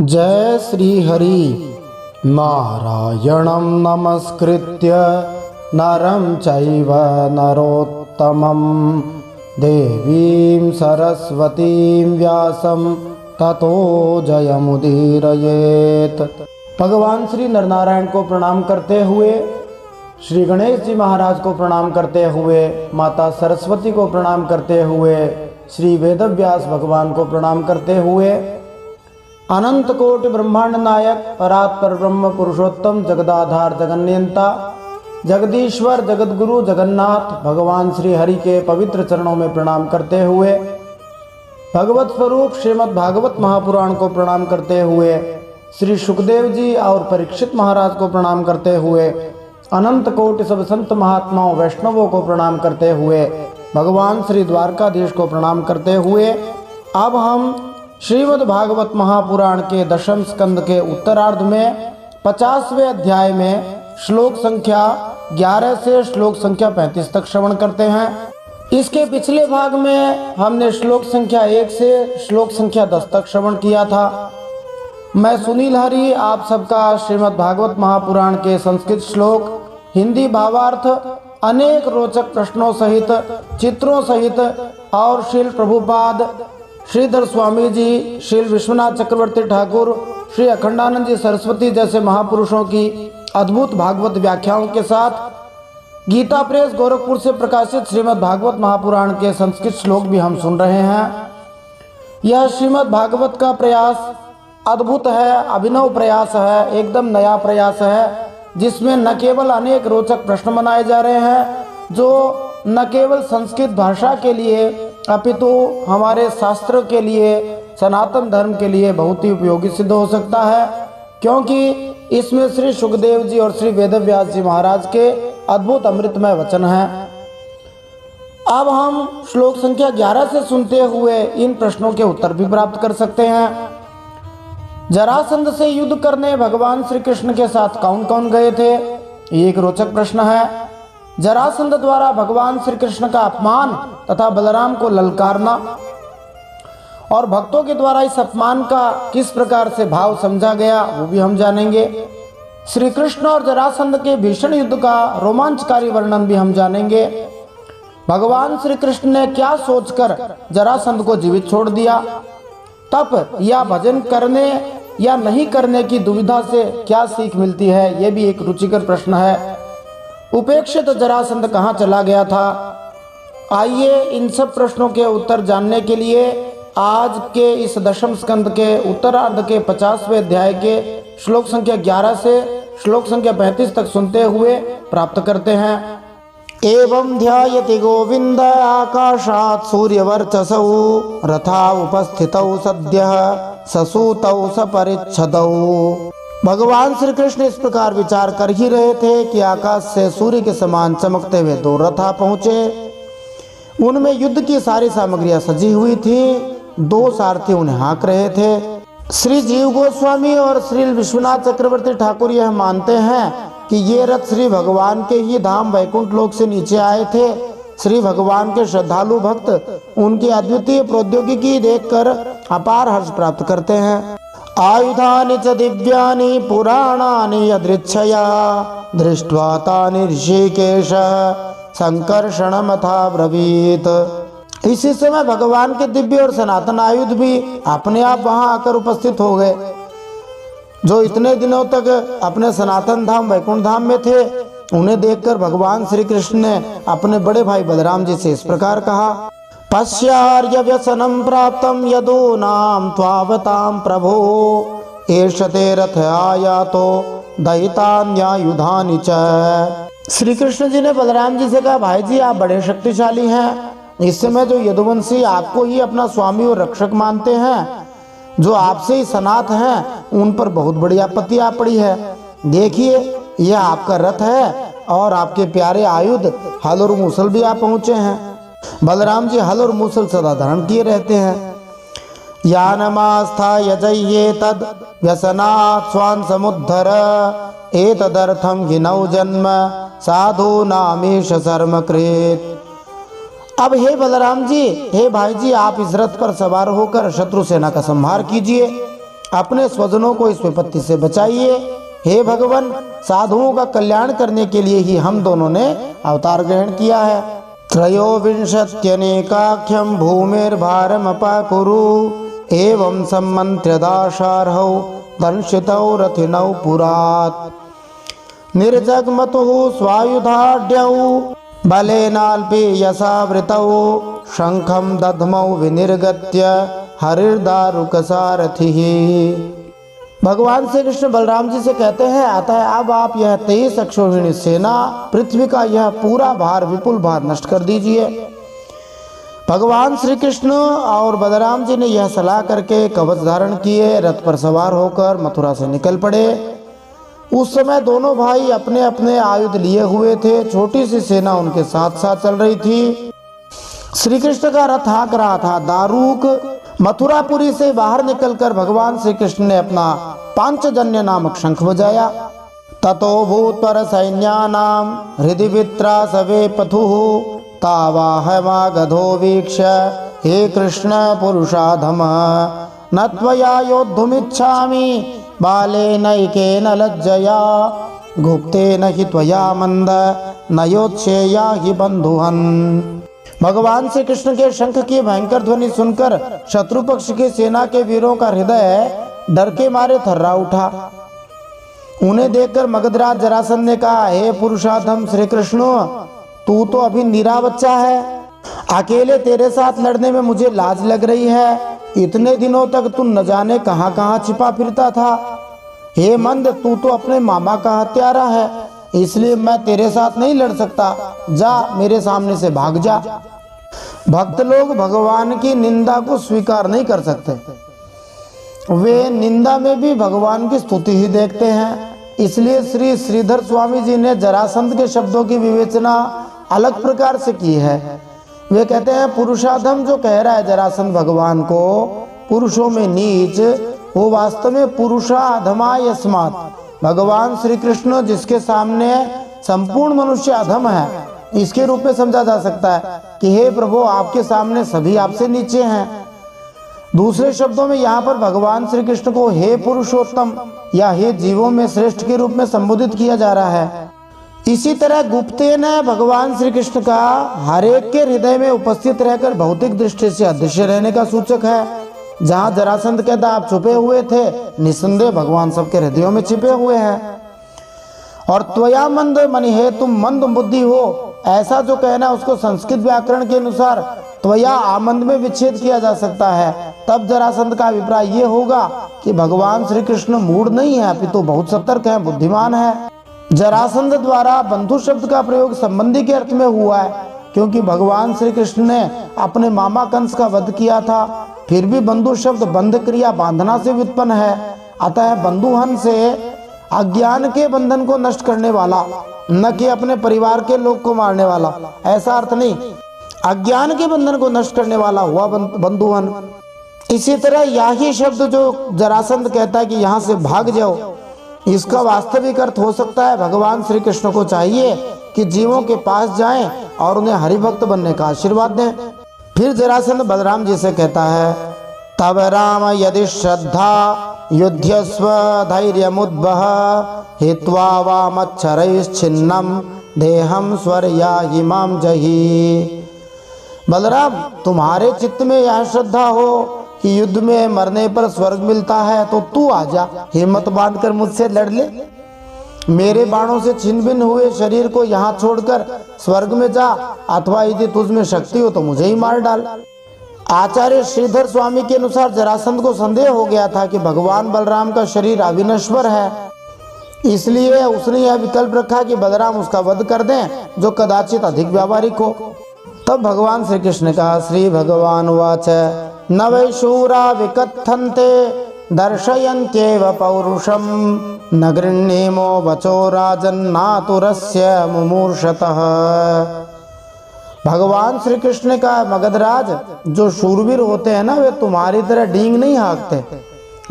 जय श्री हरि। नारायणं नमस्कृत्य नरं चैव नरोत्तमं देवीं सरस्वतीं व्यासं ततो जयमुदीरयेत्। भगवान श्री नरनारायण को प्रणाम करते हुए, श्री गणेश जी महाराज को प्रणाम करते हुए, माता सरस्वती को प्रणाम करते हुए, श्री वेदव्यास भगवान को प्रणाम करते हुए, अनंत कोटि ब्रह्मांड नायक परात्पर ब्रह्म पुरुषोत्तम जगदाधार जगन्नियंता जगदीश्वर जगतगुरु जगन्नाथ भगवान श्री हरि के पवित्र चरणों में प्रणाम करते हुए, भगवत स्वरूप श्रीमद् भागवत महापुराण को प्रणाम करते हुए, श्री सुखदेव जी और परीक्षित महाराज को प्रणाम करते हुए, अनंत कोटि सब संत महात्माओं वैष्णवों को प्रणाम करते हुए, भगवान श्री द्वारकाधीश को प्रणाम करते हुए, अब हम श्रीमद् भागवत महापुराण के दशम स्कंद के उत्तरार्ध में 50वें अध्याय में श्लोक संख्या 11 से श्लोक संख्या 35 तक श्रवण करते हैं। इसके पिछले भाग में हमने श्लोक संख्या 1 से श्लोक संख्या 10 तक श्रवण किया था। मैं सुनील हरि आप सबका श्रीमद् भागवत महापुराण के संस्कृत श्लोक, हिंदी भावार्थ, अनेक रोचक प्रश्नों सहित, चित्रों सहित और श्रील प्रभुपाद, श्रीधर स्वामी जी, श्री विश्वनाथ चक्रवर्ती ठाकुर, श्री अखंडानंद जी सरस्वती जैसे महापुरुषों की अद्भुत भागवत व्याख्याओं के साथ गीता प्रेस गोरखपुर से प्रकाशित श्रीमद् भागवत महापुराण के संस्कृत श्लोक भी हम सुन रहे हैं। यह श्रीमद् भागवत का प्रयास अद्भुत है, अभिनव प्रयास है, एकदम नया प्रयास है, जिसमें न केवल अनेक रोचक प्रश्न बनाए जा रहे हैं जो न केवल संस्कृत भाषा के लिए अपितु हमारे शास्त्र के लिए, सनातन धर्म के लिए बहुत ही उपयोगी सिद्ध हो सकता है, क्योंकि इसमें श्री सुखदेव जी और श्री वेदव्यास जी महाराज के अद्भुत अमृतमय वचन हैं। अब हम श्लोक संख्या 11 से सुनते हुए इन प्रश्नों के उत्तर भी प्राप्त कर सकते हैं। जरासंध से युद्ध करने भगवान श्री कृष्ण के साथ कौन कौन गए थे, ये एक रोचक प्रश्न है। जरासंध द्वारा भगवान श्री कृष्ण का अपमान तथा बलराम को ललकारना और भक्तों के द्वारा इस अपमान का किस प्रकार से भाव समझा गया वो भी हम जानेंगे। श्री कृष्ण और जरासंध के भीषण युद्ध का रोमांचकारी वर्णन भी हम जानेंगे। भगवान श्री कृष्ण ने क्या सोचकर जरासंध को जीवित छोड़ दिया, तप या भजन करने या नहीं करने की दुविधा से क्या सीख मिलती है, ये भी एक रुचिकर प्रश्न है। उपेक्षित जरासंध कहाँ चला गया था। आइए इन सब प्रश्नों के उत्तर जानने के लिए आज के इस दशम स्कंद के उत्तरार्ध के 50वें अध्याय के श्लोक संख्या 11 से श्लोक संख्या 35 तक सुनते हुए प्राप्त करते हैं। एवं ध्यायति गोविंद आकाशात् सूर्यवर्चसौ रथा उपस्थितौ सद्यः ससूतौ सपरिच्छदौ। भगवान श्री कृष्ण इस प्रकार विचार कर ही रहे थे कि आकाश से सूर्य के समान चमकते हुए दो रथा पहुंचे। उनमें युद्ध की सारी सामग्रियां सजी हुई थी। दो सारथी उन्हें हाँक रहे थे। श्री जीव गोस्वामी और श्री विश्वनाथ चक्रवर्ती ठाकुर यह मानते हैं कि ये रथ श्री भगवान के ही धाम वैकुंठ लोक से नीचे आए थे। श्री भगवान के श्रद्धालु भक्त उनकी अद्वितीय प्रौद्योगिकी देखकर अपार हर्ष प्राप्त करते हैं। आयुधानि च दिव्यानि पुराणानि यदृच्छया दृष्ट्वा तानि ऋषिकेश संकर्षणमथा ब्रवीत। इसी समय भगवान के दिव्य और सनातन आयुध भी अपने आप वहां आकर उपस्थित हो गए। जो इतने दिनों तक अपने सनातन धाम वैकुंठ धाम में थे, उन्हें देखकर भगवान श्री कृष्ण ने अपने बड़े भाई बलराम जी से इस प्रकार कहा, पश्यार्य व्यसनं प्राप्तं यदूनां त्वावतां प्रभो एष ते रथ आयातो दयितान्यायुधानि च। श्री कृष्ण जी ने बलराम जी से कहा, भाई जी आप बड़े शक्तिशाली हैं। इस समय जो यदुवंशी आपको ही अपना स्वामी और रक्षक मानते हैं, जो आपसे ही सनात हैं, उन पर बहुत बड़ी आपत्ति आ पड़ी है। देखिए यह आपका रथ है और आपके प्यारे आयुध हल और मूसल भी आ पहुंचे हैं। बलराम जी हल और मूसल सदा धारण किए रहते हैं। यानमास्था यजये तद व्यसनात् स्वान् समुद्धर एतदर्थं गिनौ जन्म साधु नामीश शर्म कृत। अब हे बलराम जी, हे भाई जी, आप इस रथ पर सवार होकर शत्रु सेना का संहार कीजिए अपने स्वजनों को इस विपत्ति से बचाइए। हे भगवान, साधुओं का कल्याण करने के लिए ही हम दोनों ने अवतार ग्रहण किया है। त्रयोविंशत्यनेकाख्यं भूमिर्भारमपाकुरु एवं सम्मन्त्र्य दाशार्हौ दंशितौ रथिनौ पुरात् निर्जग्मतुः स्वायुधाढ्यौ बलेनाल्पि यशावृतौ शंखं दध्मौ विनिर्गत्य हरिर्दारुकसारथिः। भगवान श्री कृष्ण बलराम जी से कहते हैं, अतः अब आप यह 23 अक्षौहिणी सेना, पृथ्वी का यह पूरा भार, विपुल भार नष्ट कर दीजिए। भगवान श्री कृष्ण और बलराम जी ने यह सलाह करके कवच धारण किए, रथ पर सवार होकर मथुरा से निकल पड़े। उस समय दोनों भाई अपने अपने आयुध लिए हुए थे। छोटी सी सेना उनके साथ साथ चल रही थी। श्री कृष्ण का रथ हाँक रहा था दारूक। मथुरापुरी से बाहर निकलकर भगवान श्री कृष्ण ने अपना पांचजन्य नामक शंख बजाया। ततो भूत्वर सैन्यानां हृदि वित्रासवे पथुः तावाहमागधो वीक्ष्य हे कृष्ण पुरुषाधम न त्वया योद्धुमिच्छामि बालेनैकेन लज्जया गुप्तेन हि त्वया मंद न योत्स्येया हि बंधुहन्। भगवान श्री कृष्ण के शंख की भयंकर ध्वनि सुनकर शत्रु पक्ष की सेना के वीरों का हृदय डर के मारे थर्रा उठा। उन्हें देखकर मगधराज जरासंध ने कहा, हे पुरुषाधम श्री कृष्ण, तू तो अभी नीरा बच्चा है। अकेले तेरे साथ लड़ने में मुझे लाज लग रही है। इतने दिनों तक तू न जाने कहां कहां छिपा फिरता था। हे मंद, तू तो अपने मामा का हत्यारा है, इसलिए मैं तेरे साथ नहीं लड़ सकता। जा, मेरे सामने से भाग जा। भक्त लोग भगवान की निंदा को स्वीकार नहीं कर सकते। वे निंदा में भी भगवान की स्तुति ही देखते हैं। इसलिए श्री श्रीधर स्वामी जी ने जरासंध के शब्दों की विवेचना अलग प्रकार से की है। वे कहते हैं, पुरुषाधम जो कह रहा है जरासंध भगवान को पुरुषों में नीच, वो वास्तव में पुरुषाधमाय अस्मात्, भगवान श्री कृष्ण जिसके सामने संपूर्ण मनुष्य अधम है, इसके रूप में समझा जा सकता है कि हे प्रभु, आपके सामने सभी आपसे नीचे हैं। दूसरे शब्दों में यहाँ पर भगवान श्री कृष्ण को हे पुरुषोत्तम या हे जीवों में श्रेष्ठ के रूप में संबोधित किया जा रहा है। इसी तरह गुप्तेन भगवान श्री कृष्ण का हर एक के हृदय में उपस्थित रहकर भौतिक दृष्टि से अदृश्य रहने का सूचक है। जहाँ जरासंध कहता आप छुपे हुए थे, निसंदेह भगवान सबके हृदयों में छिपे हुए हैं। और त्वया मंद मनि है, तुम मंद बुद्धि हो, ऐसा जो कहना उसको संस्कृत व्याकरण के अनुसार त्वया आमंद में विच्छेद किया जा सकता है। तब जरासंध का अभिप्राय ये होगा कि भगवान श्री कृष्ण मूढ़ नहीं है, अपितु बहुत सतर्क है, बुद्धिमान है। जरासंध द्वारा बंधु शब्द का प्रयोग संबंधी के अर्थ में हुआ है, क्योंकि भगवान श्री कृष्ण ने अपने मामा कंस का वध किया था। फिर भी बंधु शब्द बंध क्रिया बांधना से व्युत्पन्न है। अतः बंधुहन से अज्ञान के बंधन को नष्ट करने वाला, न कि अपने परिवार के लोग को मारने वाला, ऐसा अर्थ नहीं। अज्ञान के बंधन को नष्ट करने वाला हुआ बंधुहन। इसी तरह यही शब्द जो जरासंध कहता है कि यहाँ से भाग जाओ, इसका वास्तविक अर्थ हो सकता है भगवान श्री कृष्ण को चाहिए कि जीवों के पास जाएं और उन्हें हरिभक्त बनने का आशीर्वाद दें। फिर जरासंध बलराम जी से कहता है, तब राम यदि श्रद्धा युध्यस्व धैर्यमुद्वह हित्वा वामच्छरैश्छिन्नं देहं स्वर्याहिमां जहि। बलराम, तुम्हारे चित्त में यह श्रद्धा हो कि युद्ध में मरने पर स्वर्ग मिलता है, तो तू आजा, हिम्मत बांधकर मुझसे लड़ ले। मेरे बाणों से छिन्न भिन्न हुए शरीर को यहाँ छोड़कर स्वर्ग में जा, अथवा यदि तुझ में शक्ति हो तो मुझे ही मार डाल। आचार्य श्रीधर स्वामी के अनुसार जरासंध को संदेह हो गया था कि भगवान बलराम का शरीर अविनश्वर है, इसलिए उसने यह विकल्प रखा कि बलराम उसका वध कर दें, जो कदाचित अधिक व्यावहारिक हो। तब भगवान श्री कृष्ण ने कहा, श्री भगवान वाच न वै शूरा विकथन्ते दर्शयन्त्येव पौरुषम न गृह्णीमो वचो राजन्नातुरस्य मुमूर्षतः। भगवान श्री कृष्ण का मगधराज, जो शूरवीर होते हैं ना, वे तुम्हारी तरह डींग नहीं हाँकते,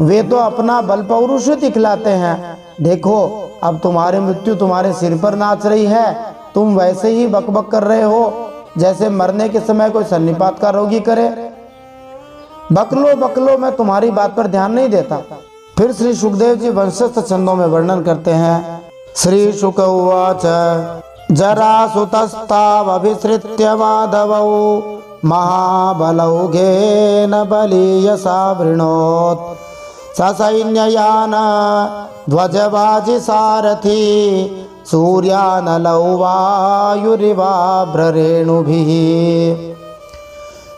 वे तो अपना बल पौरुष दिखलाते हैं। देखो, अब तुम्हारी मृत्यु तुम्हारे सिर पर नाच रही है, तुम वैसे ही बकबक कर रहे हो जैसे मरने के समय कोई सन्निपात का रोगी करे। बकलो बकलो, मैं तुम्हारी बात पर ध्यान नहीं देता। फिर श्री सुखदेव जी वंशस्थ छंदों में वर्णन करते हैं। श्री शुक उवाच जरासुतस्तावभिसृत्य माधवौ महाबलौघेन बलीयसा वृणोत् ससैन्ययान ध्वजबाजी सारथी सूर्यानलौ वायुरिवाभ्ररेणुभिः।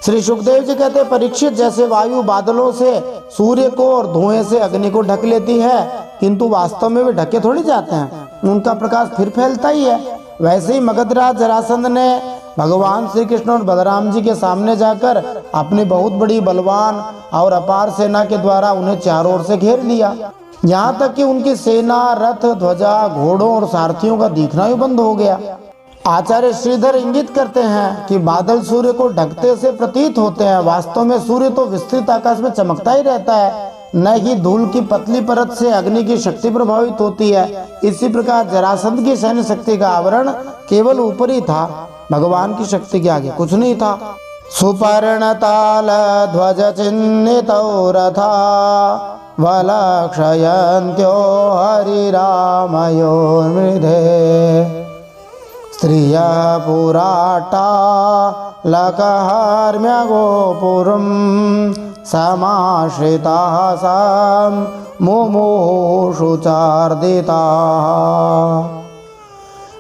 श्री सुखदेव जी कहते परीक्षित, जैसे वायु बादलों से सूर्य को और धुएं से अग्नि को ढक लेती है, किंतु वास्तव में वे ढके थोड़ी जाते हैं, उनका प्रकाश फिर फैलता ही है, वैसे ही मगधराज जरासंध ने भगवान श्री कृष्ण और बलराम जी के सामने जाकर अपनी बहुत बड़ी बलवान और अपार सेना के द्वारा उन्हें चारों ओर से घेर लिया। यहाँ तक कि उनकी सेना, रथ, ध्वजा, घोड़ों और सारथियों का दिखना ही बंद हो गया। आचार्य श्रीधर इंगित करते हैं कि बादल सूर्य को ढकते से प्रतीत होते हैं, वास्तव में सूर्य तो विस्तृत आकाश में चमकता ही रहता है, न ही धूल की पतली परत से अग्नि की शक्ति प्रभावित होती है। इसी प्रकार जरासंध की सैन्य शक्ति का आवरण केवल ऊपर ही था, भगवान की शक्ति के आगे कुछ नहीं था। सुपर्ण ताल ध्वज चिन्हितौ रथा वलक्षयन्त्यो हरिरामयोर्मृधे स्त्रिय पुराटा लकहर्म्य गोपुरं समाश्रिताः सां मुमुक्षुचार्दिताः।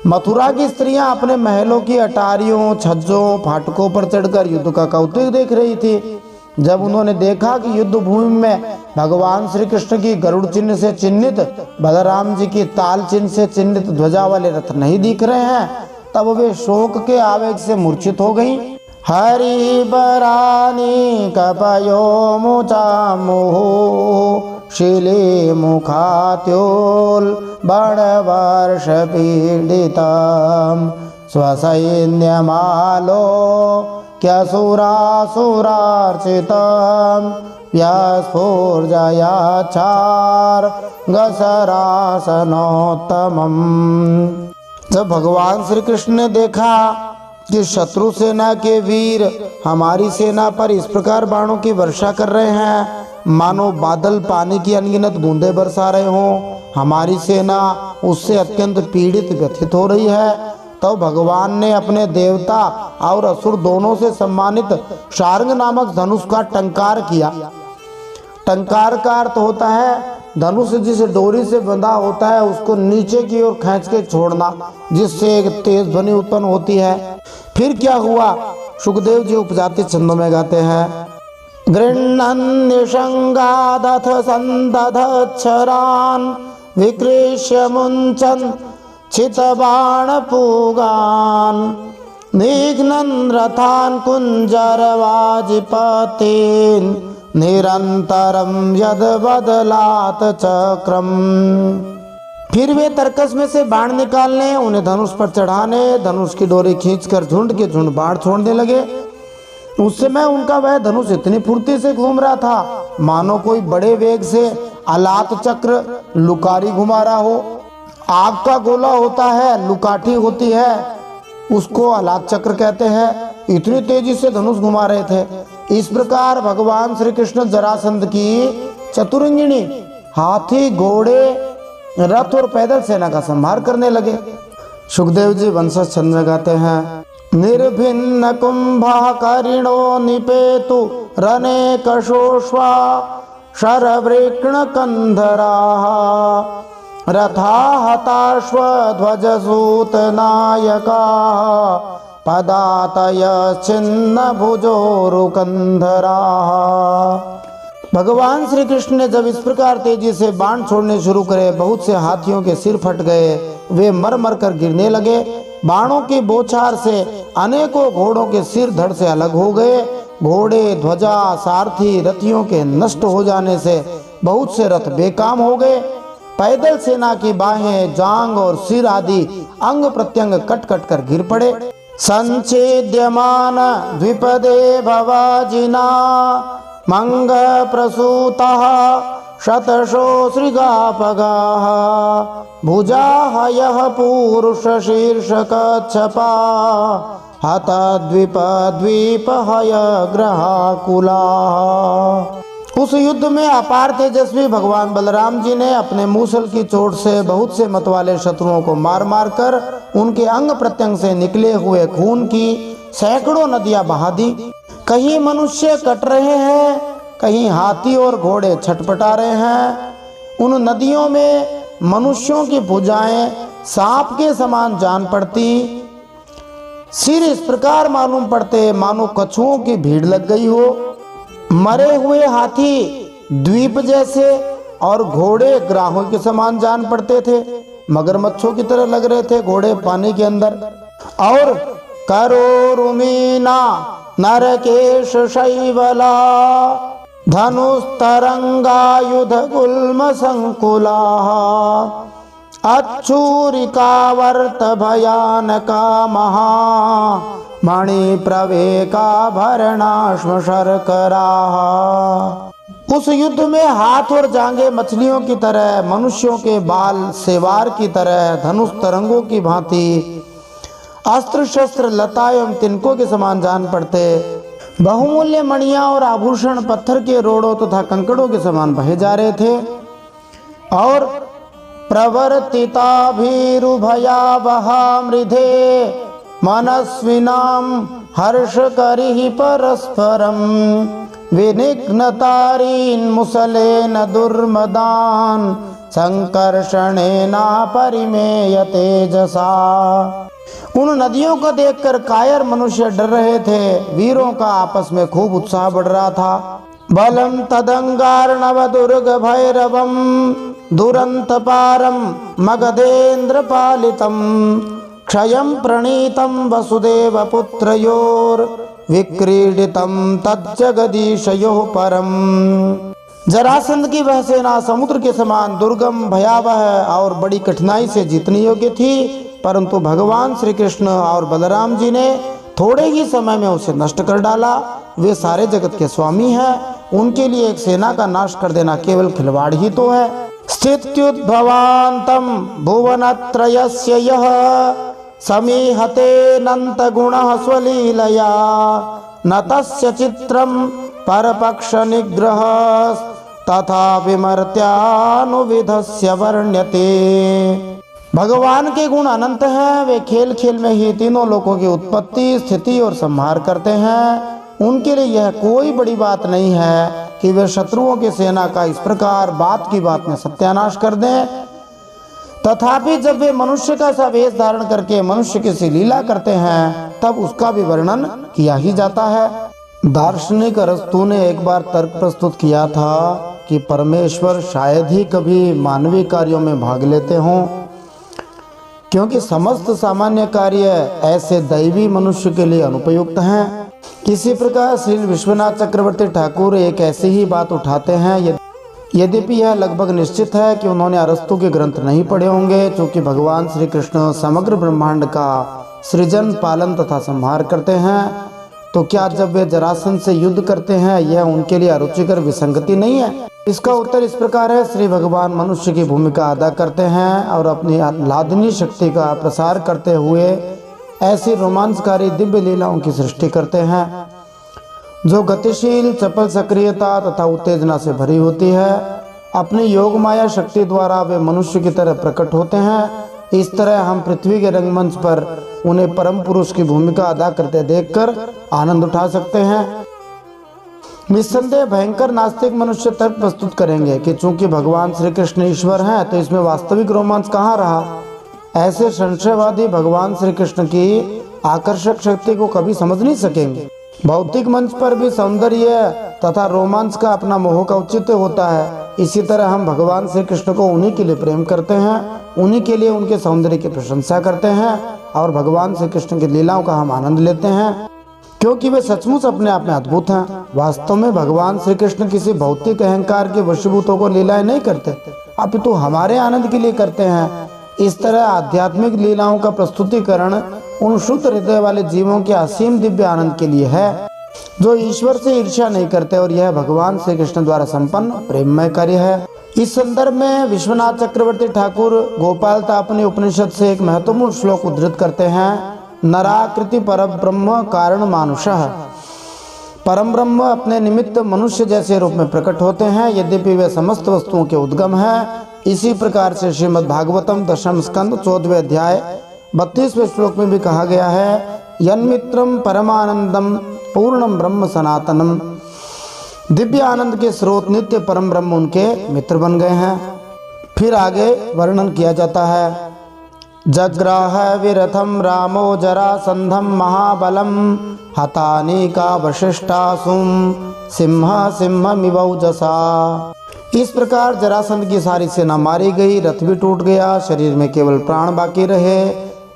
मथुरा की स्त्रियां अपने महलों की अटारियों, छज्जों, फाटकों पर चढ़कर युद्ध का कौतुक देख रही थी। जब उन्होंने देखा कि युद्ध भूमि में भगवान श्री कृष्ण की गरुड़ चिन्ह से चिन्हित, बलराम जी की ताल चिन्ह से चिन्हित ध्वजा वाले रथ नहीं दिख रहे हैं, तब वे शोक के आवेग से मूर्छित हो गईं। हरि बरानी कपयो मुचामुहु शिले मुखात्योल बड़वर्ष पीडितम स्वसैन्यमालो क्यसुरासुरार्चितम व्यास्फूर्जयाचार गसरासनोत्तमम्। जब भगवान श्री कृष्ण ने देखा कि शत्रु सेना के वीर हमारी सेना पर इस प्रकार बाणों की वर्षा कर रहे हैं, मानो बादल पानी की अनगिनत बूंदें बरसा रहे हों, हमारी सेना उससे अत्यंत पीड़ित व्यथित हो रही है, तो भगवान ने अपने देवता और असुर दोनों से सम्मानित शार्ंग नामक धनुष का टंकार किया। टंकार का अर्थ होता है धनुष जिस डोरी से बंधा होता है उसको नीचे की ओर खींच के छोड़ना, जिससे एक तेज ध्वनि उत्पन्न होती है। फिर क्या हुआ, सुखदेव जी उपजाति छंदों में गाते हैं। गृह्णन् निषंगादथ संदधच्छरान् विकृष्य मुञ्चन् चितबाणपूगान् निघ्नन् रथान् कुञ्जरवाजिपतीन् निरंतरम यद बदलात चक्रम। फिर वे तर्कस में से बाण निकालने, उन्हें धनुष पर चढ़ाने, धनुष की डोरी खींचकर झुंड के झुंड बाण छोड़ने लगे। उस समय उनका वह धनुष इतनी फुर्ती से घूम रहा था मानो कोई बड़े वेग से अलात चक्र लुकारी घुमा रहा हो। आग का गोला होता है, लुकाठी होती है, उसको अलात चक्र कहते हैं। इतनी तेजी से धनुष घुमा रहे थे। इस प्रकार भगवान श्री कृष्ण जरासंध की चतुरंगिणी हाथी, घोड़े, रथ और पैदल सेना का संहार करने लगे। सुखदेव जी वंशज छंद में गाते हैं। निर्भिन्न कुंभकर्णो निपेतु रने कशोष्वा शरवृक्ण कंधराः रथा हताश्व ध्वजसूत नायकाः पदातय छिन्न भुजोरुकंधराः। भगवान श्री कृष्ण ने जब इस प्रकार तेजी से बाण छोड़ने शुरू करे, बहुत से हाथियों के सिर फट गए, वे मर मर कर गिरने लगे। बाणों की बौछार से अनेकों घोड़ों के सिर धड़ से अलग हो गए। घोड़े, ध्वजा, सारथी, रथियों के नष्ट हो जाने से बहुत से रथ बेकाम हो गए। पैदल सेना की बाहें, जांग और सिर आदि अंग प्रत्यंग कट कट कर गिर पड़े। संचेद्यमान द्विपदे भवाजिना मंग प्रसूतः शतशो श्रीगापगाः भुजाहयः पूरुष शीर्षकच्छपा हत द्वीप द्वीपहय ग्रहाकुलाः। उस युद्ध में अपार तेजस्वी भगवान बलराम जी ने अपने मूसल की चोट से बहुत से मतवाले शत्रुओं को मार मार कर उनके अंग प्रत्यंग से निकले हुए खून की सैकड़ों नदियां बहा दी। कहीं मनुष्य कट रहे हैं, कहीं हाथी और घोड़े छटपटा रहे हैं। उन नदियों में मनुष्यों की भुजाएं सांप के समान जान पड़ती, सिर इस प्रकार मालूम पड़ते मानो कछुओं की भीड़ लग गई हो। मरे हुए हाथी द्वीप जैसे और घोड़े ग्राहों के समान जान पड़ते थे, मगरमच्छों की तरह लग रहे थे घोड़े पानी के अंदर। और करोरुमीना नरकेश शैवला धनुस्तरंगायुध गुल्म संकुला अच्छूरिकावर्त भयानका महा मणि प्रवेका भरणाश्म शर्करा। उस युद्ध में हाथ और जांघें मछलियों की तरह, मनुष्यों के बाल सेवार की तरह, धनुष तरंगों की भांति, अस्त्र शस्त्र लता एवं तिनकों के समान जान पड़ते। बहुमूल्य मणियां और आभूषण पत्थर के रोड़ों तथा कंकड़ों के समान बहे जा रहे थे। और प्रवर्तिता भीरुभयावहा मृधे मनस्विनाम हर्ष करिहि परस्परम विनिघ्नतारीन् मुसलेन दुर्मदान संकर्षणेना परिमेय तेजसा। उन नदियों को देखकर कायर मनुष्य डर रहे थे। वीरों का आपस में खूब उत्साह बढ़ रहा था। बलम तदंगार्णव दुर्ग भैरवम दुरंत पारम मगधेन्द्र पालितम क्षयं प्रणीतम वसुदेव पुत्रयोर विक्रीडितम तज्जगदीशयोः परम। जरासंध की वह सेना समुद्र के समान दुर्गम, भयावह और बड़ी कठिनाई से जीतने योग्य थी, परंतु भगवान श्री कृष्ण और बलराम जी ने थोड़े ही समय में उसे नष्ट कर डाला। वे सारे जगत के स्वामी हैं, उनके लिए एक सेना का नाश कर देना केवल खिलवाड़ ही तो है। स्थित्युद्भवान्तं भुवनत्रयस्य यः समीहते नंत गुणः स्वलीलया न तस्य चित्रं परपक्ष निग्रह तथा विमर्त्यानुविधस्य वर्ण्यते। भगवान के गुण अनंत हैं। वे खेल खेल में ही तीनों लोकों की उत्पत्ति, स्थिति और संहार करते हैं। उनके लिए यह कोई बड़ी बात नहीं है कि वे शत्रुओं की सेना का इस प्रकार बात की बात में सत्यानाश कर दें। तथापि जब वे मनुष्य का सा वेश धारण करके मनुष्य की सी लीला करते हैं, तब उसका भी वर्णन किया ही जाता है। दार्शनिक अरस्तु ने एक बार तर्क प्रस्तुत किया था कि परमेश्वर शायद ही कभी मानवीय कार्यों में भाग लेते हों, क्योंकि समस्त सामान्य कार्य ऐसे दैवी मनुष्य के लिए अनुपयुक्त हैं। इसी प्रकार श्री विश्वनाथ चक्रवर्ती ठाकुर एक ऐसी ही बात उठाते हैं, यद्यपि यह लगभग निश्चित है कि उन्होंने अरस्तु के ग्रंथ नहीं पढ़े होंगे, क्योंकि भगवान श्री कृष्ण समग्र ब्रह्मांड का सृजन, पालन तथा संहार करते हैं। तो क्या जब वे जरासंध से युद्ध करते हैं यह उनके लिए अरुचिकर विसंगति नहीं है? इसका उत्तर इस प्रकार है, श्री भगवान मनुष्य की भूमिका अदा करते हैं और अपनी लादनी शक्ति का प्रसार करते हुए ऐसी रोमांचकारी दिव्य लीलाओं की सृष्टि करते हैं जो गतिशील, चपल सक्रियता तथा उत्तेजना से भरी होती है। अपनी योग माया शक्ति द्वारा वे मनुष्य की तरह प्रकट होते हैं। इस तरह हम पृथ्वी के रंगमंच पर उन्हें परम पुरुष की भूमिका अदा करते देखकर आनंद उठा सकते हैं। निस्संदेह भयंकर नास्तिक मनुष्य तर्क प्रस्तुत करेंगे कि चूंकि भगवान श्री कृष्ण ईश्वर हैं तो इसमें वास्तविक रोमांच कहाँ रहा। ऐसे संशयवादी भगवान श्री कृष्ण की आकर्षक शक्ति को कभी समझ नहीं सकेंगे। भौतिक मंच पर भी सौंदर्य तथा रोमांच का अपना मोह का औचित्य होता है। इसी तरह हम भगवान श्री कृष्ण को उन्हीं के लिए प्रेम करते हैं, उन्हीं के लिए उनके सौंदर्य की प्रशंसा करते हैं और भगवान श्री कृष्ण की लीलाओं का हम आनंद लेते हैं, क्योंकि वे सचमुच अपने आप में अद्भुत हैं। वास्तव में भगवान श्री कृष्ण किसी भौतिक अहंकार के वशीभूतों को लीलाएं नहीं करते, अपितु हमारे आनंद के लिए करते हैं। इस तरह आध्यात्मिक लीलाओं का प्रस्तुतिकरण उन शुद्ध हृदय वाले जीवों के असीम दिव्य आनंद के लिए है जो ईश्वर से ईर्ष्या नहीं करते, और यह भगवान श्री कृष्ण द्वारा संपन्न प्रेममय कार्य है। इस संदर्भ में विश्वनाथ चक्रवर्ती ठाकुर गोपाल तापनी उपनिषद से एक महत्वपूर्ण श्लोक उद्धृत करते हैं। नराकृति पर ब्रह्म कारण मानुषः परम ब्रह्म अपने निमित्त मनुष्य जैसे रूप में प्रकट होते हैं, यद्यपि वे समस्त वस्तुओं के उद्गम हैं। इसी प्रकार से श्रीमद् भागवतम दशम स्कंद 14वें अध्याय 32वें श्लोक में भी कहा गया है, यन्मित्रम परमानंदम पूर्णम ब्रह्म सनातनम। दिव्य आनंद के स्रोत नित्य परम ब्रह्म उनके मित्र बन गए हैं। फिर आगे वर्णन किया जाता है, जग्राह विरथम रामो जरासंधम महाबलम हतानीका वशिष्ठासुम सिंह सिंहमिवौजसा। इस प्रकार जरासंध की सारी सेना मारी गई, रथ भी टूट गया, शरीर में केवल प्राण बाकी रहे।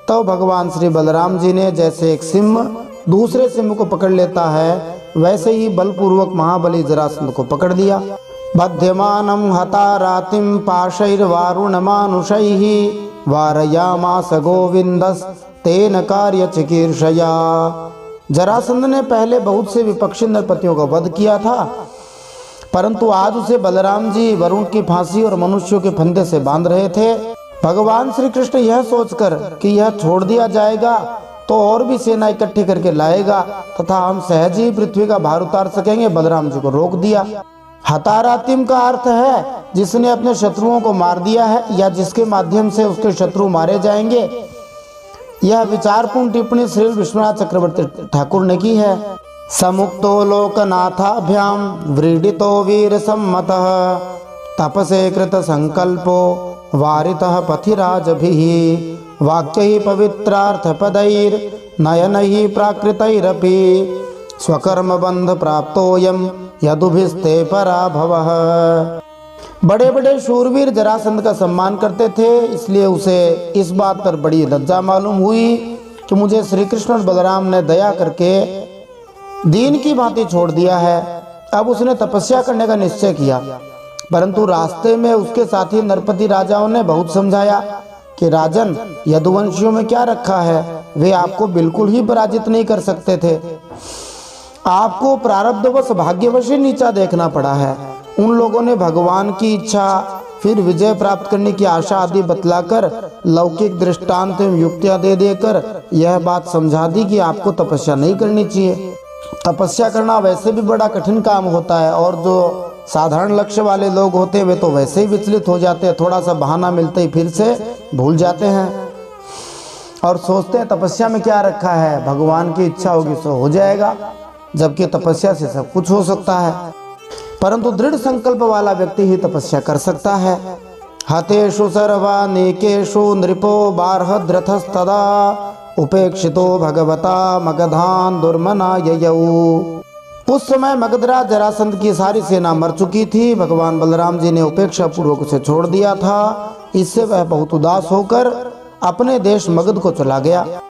तो भगवान श्री बलराम जी ने जैसे एक सिंह दूसरे सिंह को पकड़ लेता है, वैसे ही बलपूर्वक महाबली जरासंध को पकड़ लिया। बध्यमानं हता रातिम पाशैर्वारुणमानुषैः वारयामास गोविंदस तेन कार्य चिकीर्षया। जरासंध ने पहले बहुत से विपक्षी नरपतियों का वध किया था, परंतु आज उसे बलराम जी वरुण की फांसी और मनुष्यों के फंदे से बांध रहे थे। भगवान श्री कृष्ण यह सोचकर कि यह छोड़ दिया जाएगा तो और भी सेना इकट्ठी करके लाएगा तथा हम सहज ही पृथ्वी का भार उतार सकेंगे, बलराम जी को रोक दिया। हतारातिम का अर्थ है जिसने अपने शत्रुओं को मार दिया है या जिसके माध्यम से उसके शत्रु मारे जाएंगे। यह विचारपूर्ण टिप्पणी श्री विश्वनाथ चक्रवर्ती ठाकुर ने की है। समुक्तो लोकनाथाभ्याम व्रीडितो वीर सम्मतः तपसे कृत संकल्पो वारितः पथिराजभिः वाक्यैः पवित्रार्थ पदैर् नयनैः प्राकृतैरपि स्वकर्म बंध प्राप्तोयम यदुभिस्ते पराभवः। बड़े बड़े शूरवीर जरासंध का सम्मान करते थे, इसलिए उसे इस बात पर बड़ी लज्जा मालूम हुई कि मुझे श्री कृष्ण और बलराम ने दया करके दीन की भांति छोड़ दिया है। अब उसने तपस्या करने का निश्चय किया, परंतु रास्ते में उसके साथी नरपति राजाओं ने बहुत समझाया कि राजन, यदुवंशियों में क्या रखा है, वे आपको बिल्कुल ही पराजित नहीं कर सकते थे। आपको प्रारब्धवश भाग्यवश ही नीचा देखना पड़ा है। उन लोगों ने भगवान की इच्छा, फिर विजय प्राप्त करने की आशा आदि बतलाकर लौकिक दृष्टांत एवं युक्तियां दे देकर यह बात समझा दी कि आपको तपस्या नहीं करनी चाहिए। तपस्या करना वैसे भी बड़ा कठिन काम होता है और जो साधारण लक्ष्य वाले लोग होते हैं वे तो वैसे ही विचलित हो जाते हैं, थोड़ा सा बहाना मिलते ही फिर से भूल जाते हैं और सोचते हैं तपस्या में क्या रखा है, भगवान की इच्छा होगी सो हो जाएगा, जबकि तपस्या से सब कुछ हो सकता है। परंतु दृढ़ संकल्प वाला व्यक्ति ही तपस्या कर सकता है। हतेषु सर्वानेकेषु नृपो बार्हद्रथस्तदा उपेक्षितो भगवता मगधान दुर्मना ययौ। उस समय मगधराज जरासंध की सारी सेना मर चुकी थी। भगवान बलराम जी ने उपेक्षा पूर्वक उसे छोड़ दिया था। इससे वह बहुत उदास होकर अपने देश मगध को चला गया।